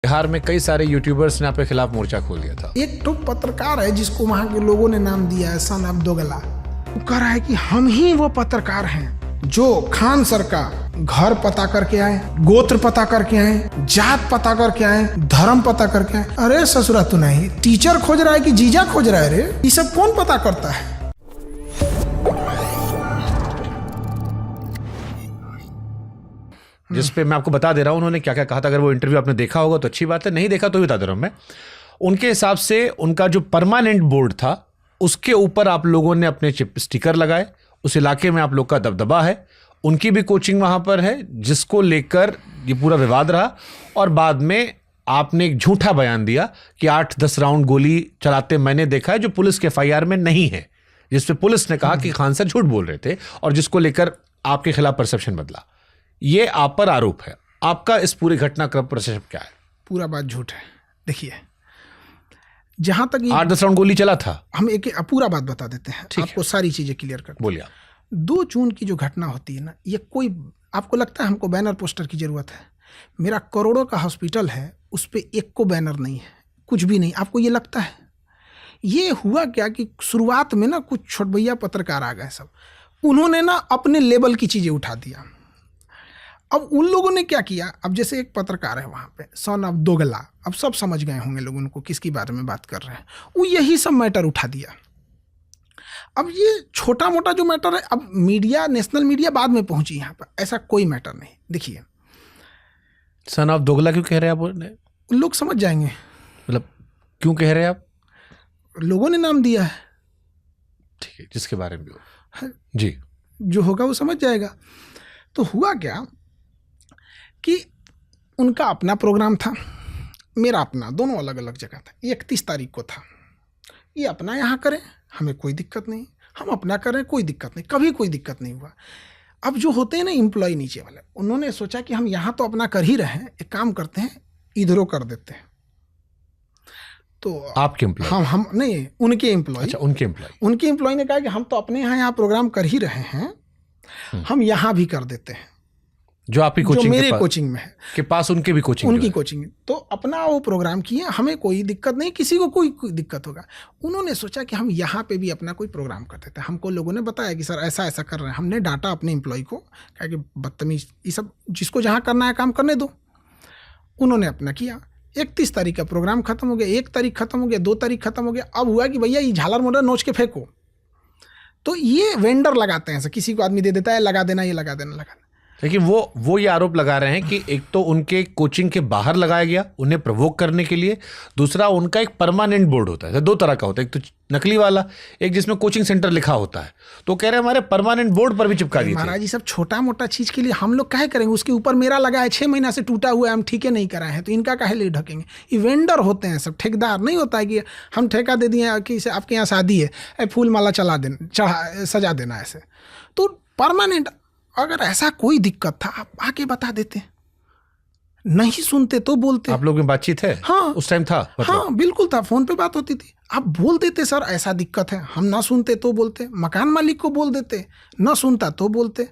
बिहार में कई सारे यूट्यूबर्स ने आपके खिलाफ मोर्चा खोल दिया था। एक तो पत्रकार है जिसको वहाँ के लोगों ने नाम दिया है सन ऑफ दोगला। वो कह रहा है कि हम ही वो पत्रकार हैं जो खान सर का घर पता करके आए, गोत्र पता करके आए, जात पता करके आए, धर्म पता करके आए। अरे ससुरा तू नहीं टीचर खोज रहा है कि जीजा खोज रहा है? रे ये सब कौन पता करता है? जिस पे मैं आपको बता दे रहा हूं उन्होंने क्या क्या कहा था। अगर वो इंटरव्यू आपने देखा होगा तो अच्छी बात है, नहीं देखा तो भी बता दे रहा हूं मैं। उनके हिसाब से उनका जो परमानेंट बोर्ड था उसके ऊपर आप लोगों ने अपने स्टिकर लगाए। उस इलाके में आप लोग का दबदबा है, उनकी भी कोचिंग वहां पर है, जिसको लेकर ये पूरा विवाद रहा। और बाद में आपने एक झूठा बयान दिया कि 8-10 राउंड गोली चलाते मैंने देखा है, जो पुलिस के FIR में नहीं है, जिसपे पुलिस ने कहा कि खान सर झूठ बोल रहे थे और जिसको लेकर आपके खिलाफ परसेप्शन बदला। ये आप पर आरोप है। आपका इस पूरी घटनाक्रम पर परसेप्शन क्या है? पूरा बात झूठ है। देखिए, जहां तक 8-10 राउंड गोली चला था, हम एक पूरा बात बता देते हैं, आपको सारी चीजें क्लियर कर। बोलिए। 2 जून की जो घटना होती है ना, ये कोई आपको लगता है हमको बैनर पोस्टर की जरूरत है? मेरा करोड़ों का हॉस्पिटल है, उस पर एक को बैनर नहीं है, कुछ भी नहीं। आपको ये लगता है? ये हुआ क्या कि शुरुआत में ना कुछ छोटभैया पत्रकार आ गए, सब उन्होंने ना अपने लेवल की चीजें उठा दिया। अब उन लोगों ने क्या किया, अब जैसे एक पत्रकार है वहाँ पे सन ऑफ दोगला, अब सब समझ गए होंगे लोग उनको किसकी बारे में बात कर रहे हैं, वो यही सब मैटर उठा दिया। अब ये छोटा मोटा जो मैटर है, अब मीडिया, नेशनल मीडिया बाद में पहुंची यहाँ पर, ऐसा कोई मैटर नहीं। देखिए, सन ऑफ दोगला क्यों कह रहे हैं आप? लोग समझ जाएंगे। मतलब क्यों कह रहे हैं आप? लोगों ने नाम दिया है। ठीक है, जिसके बारे में हो जी, जो होगा वो समझ जाएगा। तो हुआ क्या कि उनका अपना प्रोग्राम था, मेरा अपना, दोनों अलग अलग जगह था। 31 तारीख को था। ये अपना यहाँ करें, हमें कोई दिक्कत नहीं, हम अपना करें, कोई दिक्कत नहीं, कभी कोई दिक्कत नहीं हुआ। अब जो होते हैं ना एम्प्लॉय नीचे वाले, उन्होंने सोचा कि हम यहाँ तो अपना कर ही रहे हैं, एक काम करते हैं इधरों कर देते हैं। तो आपके एम्प्लॉय? हम नहीं, उनके एम्प्लॉय। अच्छा, उनके एम्प्लॉय ने कहा कि हम तो अपने यहाँ प्रोग्राम कर ही रहे हैं, हम यहाँ भी कर देते हैं, जो आपकी कोचिंग, जो मेरे कोचिंग में है के पास उनके भी कोचिंग, उनकी कोचिंग। तो अपना वो प्रोग्राम किए, हमें कोई दिक्कत नहीं, किसी को कोई दिक्कत होगा। उन्होंने सोचा कि हम यहाँ पे भी अपना कोई प्रोग्राम कर देते हैं। हमको लोगों ने बताया कि सर ऐसा ऐसा कर रहे हैं। हमने डांटा अपने एम्प्लॉय को, कहा कि बदतमीज, ये सब जिसको जहाँ करना है काम करने दो। उन्होंने अपना किया। 31 तारीख का प्रोग्राम खत्म हो गया, 1 तारीख खत्म हो गया, 2 तारीख खत्म हो गया। अब हुआ कि भैया ये झालर मोटर नोच के फेंको। तो ये वेंडर लगाते हैं, किसी को आदमी दे देता है, लगा देना, ये लगा देना, लगा देना। लेकिन वो ये आरोप लगा रहे हैं कि एक तो उनके कोचिंग के बाहर लगाया गया उन्हें प्रवोक करने के लिए, दूसरा उनका एक परमानेंट बोर्ड होता है। 2 तरह का होता है, एक तो नकली वाला, एक जिसमें कोचिंग सेंटर लिखा होता है। तो कह रहे हैं हमारे परमानेंट बोर्ड पर भी चिपका दिया। महाराज जी, सब छोटा मोटा चीज के लिए हम लोग काहे करेंगे? उसके ऊपर मेरा लगा है 6 महीना से टूटा हुआ है, हम ठीके नहीं कराए हैं, तो इनका काहे ले ढकेंगे? ये वेंडर होते हैं सब, ठेकेदार नहीं होता है कि हम ठेका दे दिए कि आपके यहाँ शादी है, फूल माला चला देना, सजा देना ऐसे। तो परमानेंट, अगर ऐसा कोई दिक्कत था आप आके बता देते, नहीं सुनते तो बोलते। आप लोग में बातचीत है? हाँ, उस टाइम था? हाँ बिल्कुल था, फोन पे बात होती थी। आप बोल देते सर ऐसा दिक्कत है, हम ना सुनते तो बोलते, मकान मालिक को बोल देते, ना सुनता तो बोलते,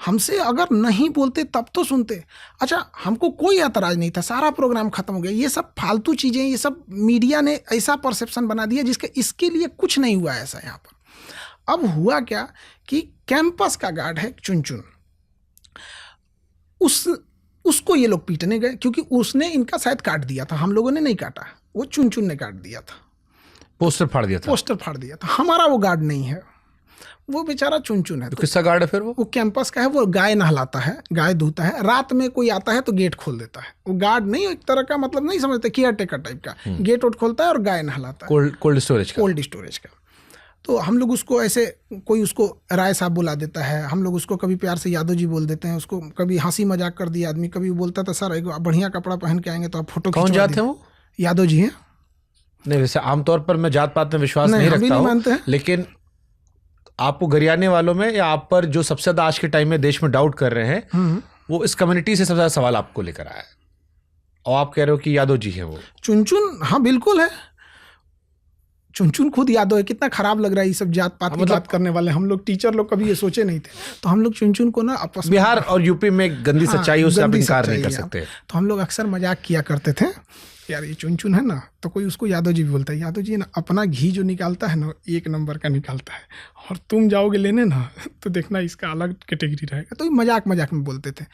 हमसे अगर नहीं बोलते तब तो सुनते। अच्छा, हमको कोई एतराज नहीं था, सारा प्रोग्राम खत्म हो गया। ये सब फालतू चीजें, ये सब मीडिया ने ऐसा परसेप्शन बना दिया जिसके इसके लिए कुछ नहीं हुआ ऐसा यहाँ पर। अब हुआ क्या कि कैंपस का गार्ड है चुन, उसको ये लोग पीटने गए, क्योंकि उसने इनका शायद काट दिया था, हम लोगों ने नहीं काटा, वो चुन ने काट दिया था, पोस्टर फाड़ दिया था। हमारा वो गार्ड नहीं है, वो बेचारा चुन है। तो किसका गार्ड है फिर? वो कैंपस का है, वो गाय नहलाता है, गाय धोता है, रात में कोई आता है तो गेट खोल देता है। वो गार्ड नहीं, एक तरह का, मतलब नहीं समझते, केयर टेकर टाइप का, गेट उठ खोलता है और गाय नहलाता है, कोल्ड स्टोरेज का। तो हम लोग उसको ऐसे, कोई उसको राय साहब बुला देता है, हम लोग उसको कभी प्यार से यादव जी बोल देते हैं, उसको कभी हंसी मजाक कर दिया आदमी, कभी बोलता था सर एक बढ़िया कपड़ा पहन के आएंगे तो आप फोटो। कौन जात है वो? यादव जी हैं। नहीं, वैसे आमतौर पर मैं जात पात में विश्वास नहीं रखता हूं, लेकिन आपको गरियाने वालों में या आप पर जो सबसे ज्यादा आज के टाइम में देश में डाउट कर रहे हैं, वो इस कम्युनिटी से सबसे ज्यादा सवाल आपको लेकर आया है, और आप कह रहे हो कि यादव जी है वो। चुन, हाँ बिल्कुल है। चुन खुद यादव है, कितना खराब लग रहा है ये सब जात पात की मतलब बात करने वाले। हम लोग टीचर लोग कभी ये सोचे नहीं थे, तो हम लोग चुन को ना आपस में, बिहार और यूपी में गंदी हाँ, सच्चाई उससे आप गंदी इनकार नहीं कर सच्चाई है। सकते। तो हम लोग अक्सर मजाक किया करते थे, यार ये चुन है ना, तो कोई उसको यादव जी भी बोलता है, यादव जी ना अपना घी जो निकालता है ना 1 नंबर का निकालता है, और तुम जाओगे लेने ना तो देखना इसका अलग कैटेगरी रहेगा। तो ये मजाक में बोलते थे।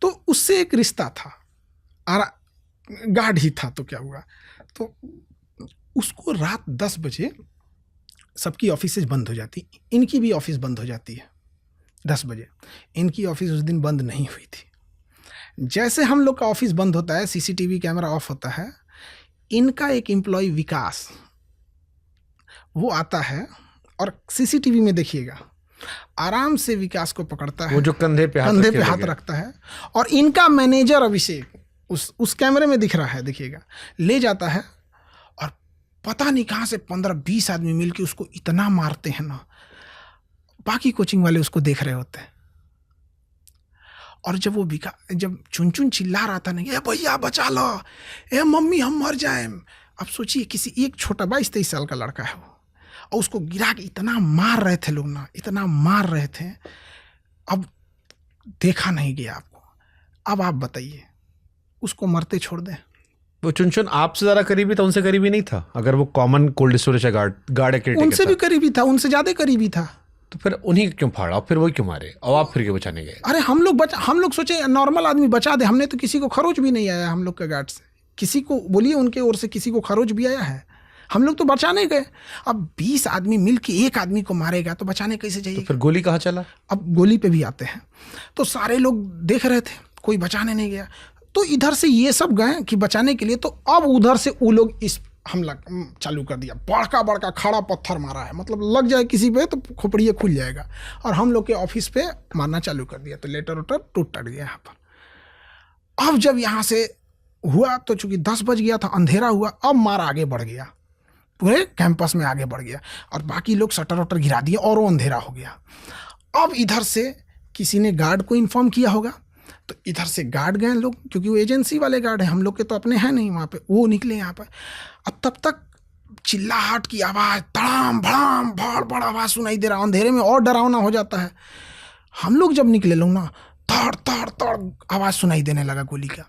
तो उससे एक रिश्ता था, गार्ड ही था। तो क्या हुआ, तो उसको रात 10 बजे सबकी ऑफिसेज बंद हो जाती, इनकी भी ऑफिस बंद हो जाती है 10 बजे। इनकी ऑफिस उस दिन बंद नहीं हुई थी। जैसे हम लोग का ऑफिस बंद होता है, सीसीटीवी कैमरा ऑफ होता है, इनका एक एम्प्लॉय विकास वो आता है और सीसीटीवी में देखिएगा आराम से विकास को पकड़ता है, वो जो कंधे पे हाथ रखता है, और इनका मैनेजर अभिषेक उस कैमरे में दिख रहा है, देखिएगा, ले जाता है, और पता नहीं कहाँ से 15-20 आदमी मिलके उसको इतना मारते हैं ना, बाकी कोचिंग वाले उसको देख रहे होते हैं। और जब वो जब चुन चिल्ला रहा था ना, ए भैया बचा लो, ए मम्मी हम मर जाए। अब सोचिए किसी एक छोटा 22-23 साल का लड़का है वो, और उसको गिरा के इतना मार रहे थे लोग ना, इतना मार रहे थे। अब देखा नहीं गया आपको, अब आप बताइए उसको मरते छोड़ दें? वो चुन आपसे ज्यादा करीबी था, उनसे करीबी नहीं था? अगर वो कॉमन कोल्ड स्टोरेज गार्ड है, उनसे भी करीबी था, उनसे ज्यादा करीबी था। तो फिर उन्हीं क्यों फाड़ा, फिर वही क्यों मारे, और आप फिर क्यों बचाने गए? अरे हम लोग सोचे नॉर्मल आदमी बचा दे, हमने तो किसी को खरोच भी नहीं आया हम लोग के गार्ड से, किसी को बोलिए उनके ओर से किसी को खरोच भी आया है? हम लोग तो बचाने गए। अब 20 आदमी मिलके एक आदमी को मारेगा तो बचाने कैसे जाइए? तो फिर गोली कहाँ चला? अब गोली पे भी आते हैं। तो सारे लोग देख रहे थे, कोई बचाने नहीं गया। तो इधर से ये सब गए कि बचाने के लिए, तो अब उधर से वो लोग इस हमला चालू कर दिया। बड़का खड़ा पत्थर मारा है, मतलब लग जाए किसी पे तो खोपड़िए खुल जाएगा, और हम लोग के ऑफिस पे मारना चालू कर दिया। तो लेटर उटर टूट गया यहाँ पर। अब जब यहाँ से हुआ तो चूंकि 10 बज गया था, अंधेरा हुआ, अब मार आगे बढ़ गया, पूरे कैंपस में आगे बढ़ गया, और बाकी लोग शटर वटर गिरा दिए और वो अंधेरा हो गया। अब इधर से किसी ने गार्ड को इन्फॉर्म किया होगा, तो इधर से गार्ड गए लोग, क्योंकि वो एजेंसी वाले गार्ड हैं, हम लोग के तो अपने हैं नहीं वहाँ पे, वो निकले यहाँ पर। अब तब तक चिल्लाहट की आवाज़, धड़ाम भड़ाम बड़ आवाज़ सुनाई दे रहा, अंधेरे में और डरावना हो जाता है। हम लोग जब निकले लोग ना, तड़ आवाज़ सुनाई देने लगा गोली का।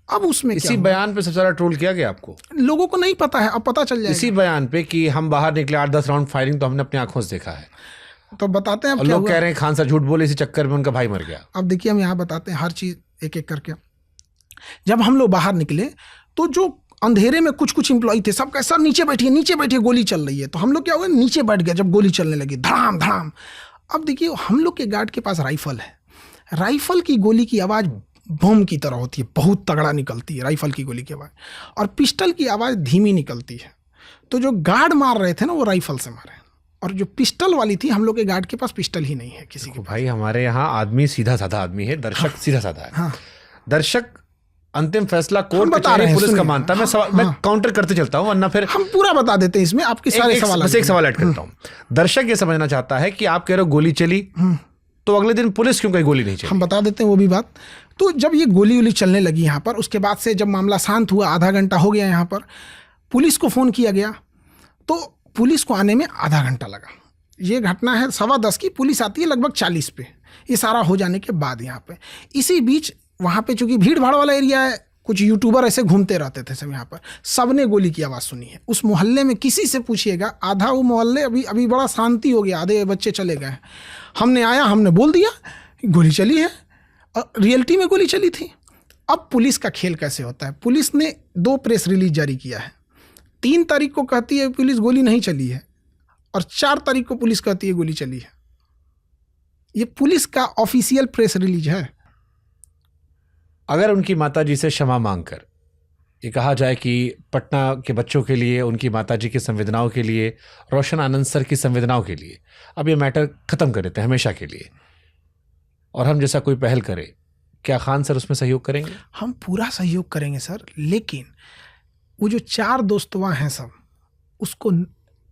अब उसमें इसी बयान पे सबसे ज्यादा ट्रोल किया गया आपको? लोगों को नहीं पता है, अब पता चल जाएगा। इसी बयान पे कि हम बाहर निकले 8-10 राउंड फायरिंग तो हमने अपनी आंखों से देखा है, तो बताते हैं अब और क्या लोग हुआ। कह रहे हैं खान सर झूठ बोले, इसी चक्कर में उनका भाई मर गया। अब देखिए हम यहाँ बताते हैं हर चीज़ एक एक करके। जब हम लोग बाहर निकले तो जो अंधेरे में कुछ एम्प्लॉय थे, सब कैसा नीचे बैठिए गोली चल रही है। तो हम लोग क्या हुआ, नीचे बैठ गया जब गोली चलने लगी, धड़ाम। अब देखिए हम लोग के गार्ड के पास राइफल है, राइफल की गोली की आवाज़ बम की तरह होती है, बहुत तगड़ा निकलती है राइफल की गोली की आवाज़, और पिस्टल की आवाज़ धीमी निकलती है। तो जो गार्ड मार रहे थे ना, वो राइफल से मारे, और जो पिस्टल वाली थी, हम लोग के गार्ड के पास पिस्टल ही नहीं है किसी के। भाई हमारे यहाँ आदमी सीधा साधा आदमी है, दर्शक सीधा साधा है। हाँ। दर्शक अंतिम फैसला कोर्ट बता रहे कचहरी हैं, पुलिस का सुनिए। मानता है। मैं काउंटर करते चलता हूँ, वरना फिर हम पूरा बता देते हैं इसमें, आपके सारे सवाल। बस एक सवाल ऐड करता हूँ। दर्शक ये समझना चाहता है कि आप कह रहे हो गोली चली, तो अगले दिन पुलिस क्यों कहीं गोली नहीं चली? हम बता देते हैं वो भी बात। तो जब ये गोली चलने लगी यहाँ पर, उसके बाद से जब मामला शांत हुआ, आधा घंटा हो गया यहाँ पर, पुलिस को फ़ोन किया गया, तो पुलिस को आने में आधा घंटा लगा। ये घटना है 10:15 की, पुलिस आती है लगभग 40 पे, ये सारा हो जाने के बाद यहाँ पे। इसी बीच वहाँ पे चूंकि भीड़ भाड़ वाला एरिया है, कुछ यूट्यूबर ऐसे घूमते रहते थे सब यहाँ पर, सबने गोली की आवाज़ सुनी है। उस मोहल्ले में किसी से पूछिएगा, आधा वो मोहल्ले अभी बड़ा शांति हो गया, आधे बच्चे चले गए। हमने बोल दिया गोली चली है, और रियलिटी में गोली चली थी। अब पुलिस का खेल कैसे होता है, पुलिस ने 2 प्रेस रिलीज जारी किया है। 3 तारीख को कहती है पुलिस गोली नहीं चली है, और 4 तारीख को पुलिस कहती है गोली चली है। ये पुलिस का ऑफिशियल प्रेस रिलीज है। अगर उनकी माताजी से क्षमा मांगकर ये कहा जाए कि पटना के बच्चों के लिए, उनकी माताजी की संवेदनाओं के लिए, रोशन आनंद सर की संवेदनाओं के लिए अब ये मैटर खत्म कर देते हैं हमेशा के लिए, और हम जैसा कोई पहल करे, क्या खान सर उसमें सहयोग करेंगे? हम पूरा सहयोग करेंगे सर, लेकिन वो जो 4 दोस्तवा हैं सब, उसको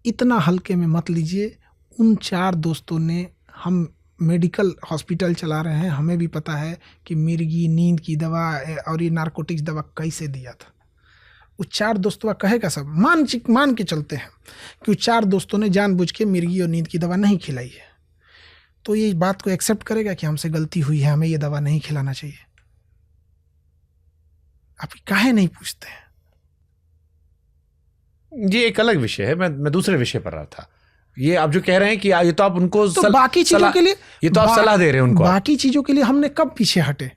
इतना हल्के में मत लीजिए। उन 4 दोस्तों ने, हम मेडिकल हॉस्पिटल चला रहे हैं, हमें भी पता है कि मिर्गी, नींद की दवा और ये नारकोटिक्स दवा कैसे दिया था। उस 4 दोस्तों कहेगा सब, मान के चलते हैं कि उस 4 दोस्तों ने जानबूझ के मिर्गी और नींद की दवा नहीं खिलाई है, तो ये बात को एक्सेप्ट करेगा कि हमसे गलती हुई है, हमें ये दवा नहीं खिलाना चाहिए? आप काहे नहीं पूछते हैं? ये एक अलग विषय है, मैं दूसरे विषय पर रहा था। ये आप जो कह रहे हैं कि ये तो आप उनको तो बाकी चीजों के लिए, ये तो आप सलाह दे रहे हैं उनको। बाकी चीजों के लिए हमने कब पीछे हटे?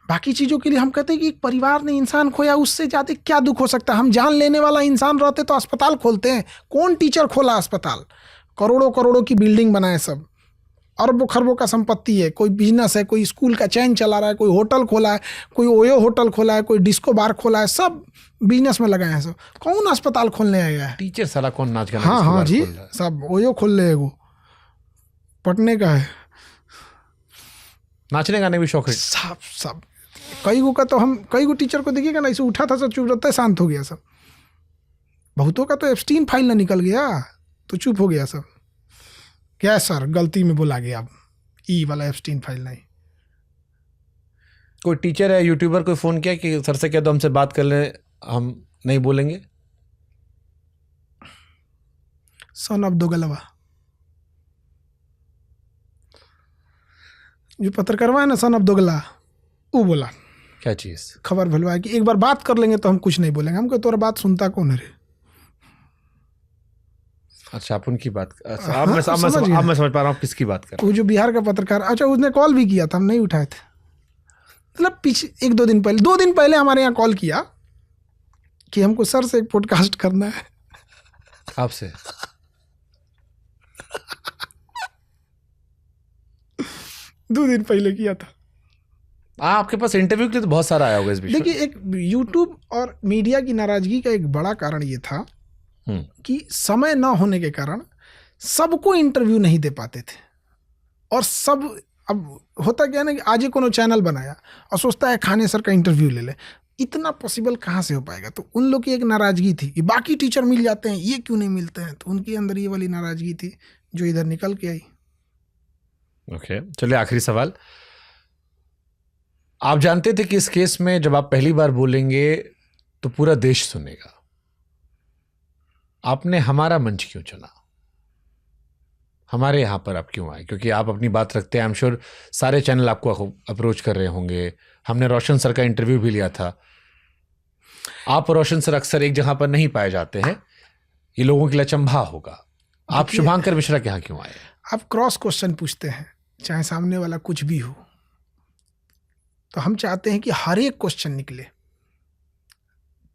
बाकी चीजों के लिए हम कहते हैं कि एक परिवार ने इंसान खोया, उससे ज्यादा क्या दुख हो सकता है? हम जान लेने वाला इंसान रहते तो अस्पताल खोलते हैं। कौन टीचर खोला अस्पताल? करोड़ों करोड़ों की बिल्डिंग बनाए, सब अरबों खरबों का संपत्ति है, कोई बिजनेस है, कोई स्कूल का चैन चला रहा है, कोई होटल खोला है, कोई ओयो होटल खोला है, कोई डिस्को बार खोला है, सब बिजनेस में लगाए हैं। सब कौन अस्पताल खोलने आया है? टीचर साला कौन नाच गाना हाँ हाँ जी, सब ओयो खोल ले, वो पटने का है, नाचने गाने भी शौक है सब कई गो का तो हम कई गो टीचर को देखिएगा ना, इसे उठा था सब चुप रहता है, शांत हो गया सब। बहुतों का तो एप्स्टीन फाइल ना निकल गया तो चुप हो गया सब। क्या सर गलती में बोला गया, अब ई वाला एप्स्टीन फाइल नहीं। कोई टीचर है यूट्यूबर कोई फोन किया कि सर से कह दो हमसे बात कर ले, हम नहीं बोलेंगे? सन ऑफ दोगलवा जो पत्रकारवा है ना, सन ऑफ दोगला, वो बोला क्या चीज? खबर भलवा कि एक बार बात कर लेंगे तो हम कुछ नहीं बोलेंगे। हमको तोरा बात सुनता कौन है रे? अच्छा, आप उनकी बात अच्छा, हाँ, अब मैं समझ पा रहा हूँ किसकी बात कर रहे वो जो बिहार का पत्रकार। अच्छा, उसने कॉल भी किया था, हम नहीं उठाए थे। मतलब पीछे 1-2 दिन पहले, 2 दिन पहले हमारे यहाँ कॉल किया कि हमको सर से एक पॉडकास्ट करना है आपसे। 2 दिन पहले किया था। आपके पास इंटरव्यू के लिए तो बहुत सारा आया होगा इस विषय। देखिए, एक यूट्यूब और मीडिया की नाराजगी का एक बड़ा कारण ये था कि समय ना होने के कारण सबको इंटरव्यू नहीं दे पाते थे। और सब, अब होता क्या है ना कि आज ही कोनो चैनल बनाया और सोचता है खाने सर का इंटरव्यू ले ले, इतना पॉसिबल कहाँ से हो पाएगा? तो उन लोग की एक नाराजगी थी कि बाकी टीचर मिल जाते हैं, ये क्यों नहीं मिलते हैं। तो उनके अंदर ये वाली नाराजगी थी जो इधर निकल के आई। ओके, चलिए आखिरी सवाल। आप जानते थे कि इस केस में जब आप पहली बार बोलेंगे तो पूरा देश सुनेगा, आपने हमारा मंच क्यों चुना? हमारे यहां पर आप क्यों आए? क्योंकि आप अपनी बात रखते हैं, आई एम श्योर सारे चैनल आपको अप्रोच कर रहे होंगे। हमने रोशन सर का इंटरव्यू भी लिया था। आप रोशन सर अक्सर एक जगह पर नहीं पाए जाते हैं, ये लोगों के लिए अचंभा होगा। आप शुभांकर मिश्रा के यहाँ क्यों आए? आप क्रॉस क्वेश्चन पूछते हैं, चाहे सामने वाला कुछ भी हो, तो हम चाहते हैं कि हर एक क्वेश्चन निकले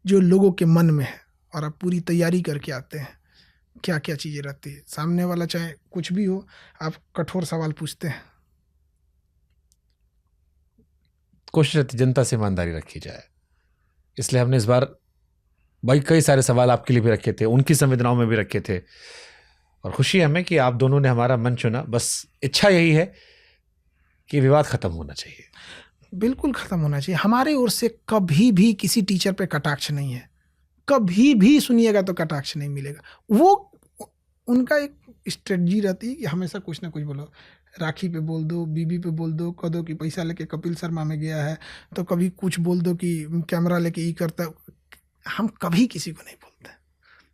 जो लोगों के मन में है, और आप पूरी तैयारी करके आते हैं क्या क्या चीज़ें रहती है। सामने वाला चाहे कुछ भी हो, आप कठोर सवाल पूछते हैं। कोशिश रहती जनता से ईमानदारी रखी जाए, इसलिए हमने इस बार भाई कई सारे सवाल आपके लिए भी रखे थे, उनकी संवेदनाओं में भी रखे थे। और खुशी है हमें कि आप दोनों ने हमारा मन चुना। बस इच्छा यही है कि विवाद खत्म होना चाहिए। बिल्कुल खत्म होना चाहिए। हमारे ओर से कभी भी किसी टीचर पे कटाक्ष नहीं है, कभी भी सुनिएगा तो कटाक्ष नहीं मिलेगा। वो उनका एक स्ट्रेटजी रहती है कि हमेशा कुछ ना कुछ बोलो, राखी पे बोल दो, बीबी पे बोल दो, कह दो कि पैसा लेके कपिल शर्मा में गया है, तो कभी कुछ बोल दो कि कैमरा लेके ये करता है। हम कभी किसी को नहीं बोलते।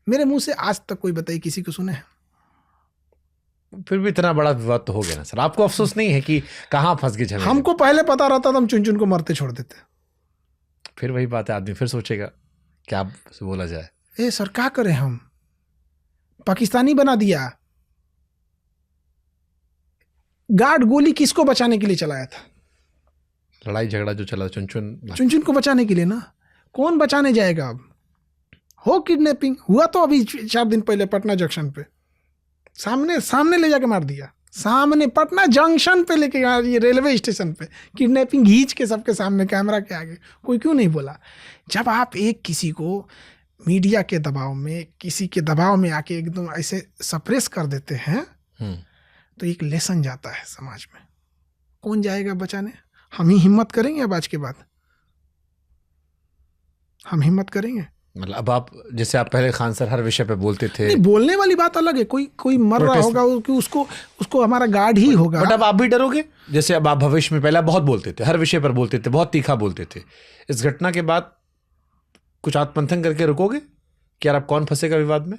मेरे मुंह से आज तक कोई बताइए किसी को सुने? फिर भी इतना बड़ा विवाद तो हो गया ना सर, आपको अफसोस नहीं है कि कहाँ फंस गए झमेले? हमको पहले पता रहता तो हम चुन चुन को मरते छोड़ देते। फिर वही बात है, आदमी फिर सोचेगा क्या बोला जाए। ए सर क्या करें, हम पाकिस्तानी बना दिया। गार्ड गोली किसको बचाने के लिए चलाया था? लड़ाई झगड़ा जो चला चुन चुन को बचाने के लिए ना। कौन बचाने जाएगा? अब हो किडनैपिंग हुआ तो अभी 4 दिन पहले पटना जंक्शन पे सामने ले जाके मार दिया। सामने पटना जंक्शन पे लेके ये रेलवे स्टेशन पे किडनैपिंग खींच के सबके सामने कैमरा के आगे। कोई क्यों नहीं बोला? जब आप एक किसी को मीडिया के दबाव में, किसी के दबाव में आके एकदम ऐसे सप्रेस कर देते हैं तो एक लेसन जाता है समाज में। कौन जाएगा बचाने? हम ही हिम्मत करेंगे? अब आज के बाद हम हिम्मत करेंगे? मतलब अब आप जैसे आप पहले खान सर हर विषय पे बोलते थे। नहीं, बोलने वाली बात अलग है। कोई मर रहा होगा कि उसको हमारा गार्ड ही होगा। बट अब आप भी डरोगे? जैसे अब आप भविष्य में पहले बहुत बोलते थे, हर विषय पर बोलते थे, बहुत तीखा बोलते थे। इस घटना के बाद कुछ आत्ममंथन करके रुकोगे कि यार अब कौन फंसेगा विवाद में?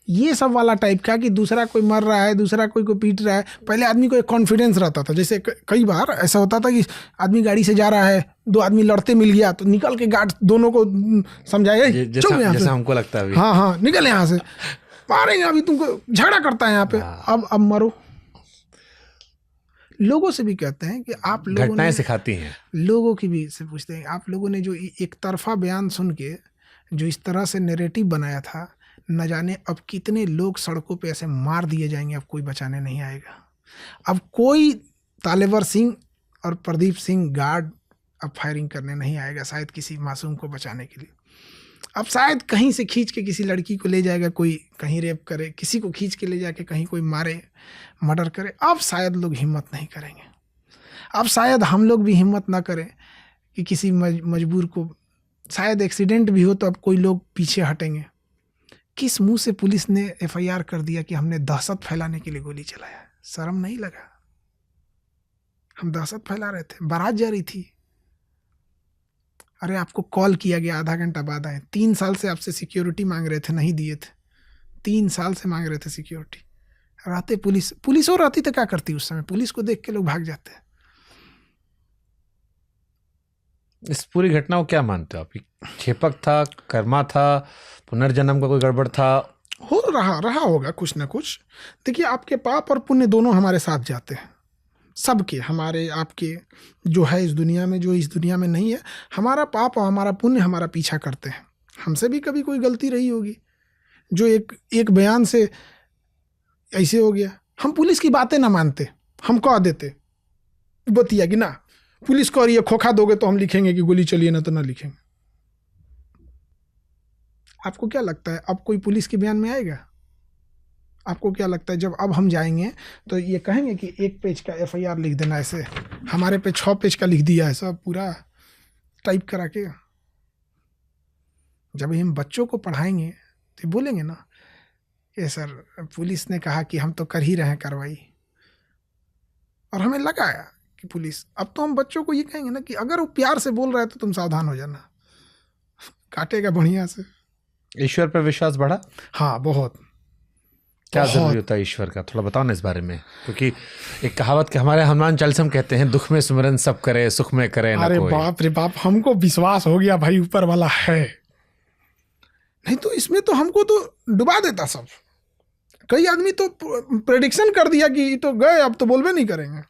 ये सब वाला टाइप का कि दूसरा कोई मर रहा है, दूसरा कोई को पीट रहा है। पहले आदमी को एक कॉन्फिडेंस रहता था, जैसे कई बार ऐसा होता था कि आदमी गाड़ी से जा रहा है, दो आदमी लड़ते मिल गया तो निकल के गार्ड दोनों को समझाए, चुप यहाँ से। जैसा हमको लगता है अभी। हाँ, निकल यहाँ से, मारेंगे अभी तुमको, झगड़ा करता है यहाँ पे। अब मरो। लोगों से भी कहते हैं कि आप लोगों घटनाएं सिखाती हैं। लोगों की भी से पूछते हैं, आप लोगों ने जो एक तरफा बयान सुन के जो इस तरह से नैरेटिव बनाया था, न जाने अब कितने लोग सड़कों पे ऐसे मार दिए जाएंगे, अब कोई बचाने नहीं आएगा। अब कोई तालेवर सिंह और प्रदीप सिंह गार्ड अब फायरिंग करने नहीं आएगा, शायद किसी मासूम को बचाने के लिए। अब शायद कहीं से खींच के किसी लड़की को ले जाएगा, कोई कहीं रेप करे, किसी को खींच के ले जाके कहीं कोई मारे, मर्डर करे। अब शायद लोग हिम्मत नहीं करेंगे। अब शायद हम लोग भी हिम्मत ना करें कि किसी मजबूर को, शायद एक्सीडेंट भी हो तो अब कोई लोग पीछे हटेंगे। किस मुंह से पुलिस ने एफआईआर कर दिया कि हमने दहशत फैलाने के लिए गोली चलाया? शर्म नहीं लगा? हम दहशत फैला रहे थे, बारात जा रही थी। अरे आपको कॉल किया गया, आधा घंटा बाद आए। 3 साल से आपसे सिक्योरिटी मांग रहे थे, नहीं दिए थे। 3 साल से मांग रहे थे सिक्योरिटी। रहते पुलिस और रहती तो क्या करती उस समय? पुलिस को देख के लोग भाग जाते हैं। इस पूरी घटना को क्या मानते हो आप? खेपक था, कर्मा था, पुनर्जन्म का कोई गड़बड़ था? हो रहा होगा कुछ ना कुछ। देखिए, आपके पाप और पुण्य दोनों हमारे साथ जाते हैं, सबके, हमारे आपके, जो है इस दुनिया में, जो इस दुनिया में नहीं है। हमारा पाप और हमारा पुण्य हमारा पीछा करते हैं। हमसे भी कभी कोई गलती रही होगी, जो एक बयान से ऐसे हो गया। हम पुलिस की बातें ना मानते, हम कह देते बतिया कि ना पुलिस को, और ये खोखा दोगे तो हम लिखेंगे कि गोली चलिए, ना तो ना लिखेंगे। आपको क्या लगता है अब कोई पुलिस के बयान में आएगा? आपको क्या लगता है जब अब हम जाएंगे तो ये कहेंगे कि 1 पेज का एफआईआर लिख देना, ऐसे हमारे पे 6 पेज का लिख दिया है, सब पूरा टाइप करा के? जब हम बच्चों को पढ़ाएंगे तो बोलेंगे ना, ये सर पुलिस ने कहा कि हम तो कर ही रहे हैं कार्रवाई, और हमें लगा कि पुलिस। अब तो हम बच्चों को ये कहेंगे ना कि अगर वो प्यार से बोल रहा है तो तुम सावधान हो जाना, काटेगा बढ़िया से। ईश्वर पर विश्वास बढ़ा? हाँ, बहुत। क्या जरूरी होता है ईश्वर का? थोड़ा बताओ ना इस बारे में, क्योंकि एक कहावत के हमारे हनुमान चालीसा में कहते हैं, दुख में सुमिरन सब करे, सुख में करे ना कोई। अरे बाप रे बाप, हमको विश्वास हो गया भाई ऊपर वाला है, नहीं तो इसमें तो हमको तो डुबा देता सब। कई आदमी तो प्रेडिक्शन कर दिया कि तो गए, अब तो बोलबे नहीं करेंगे।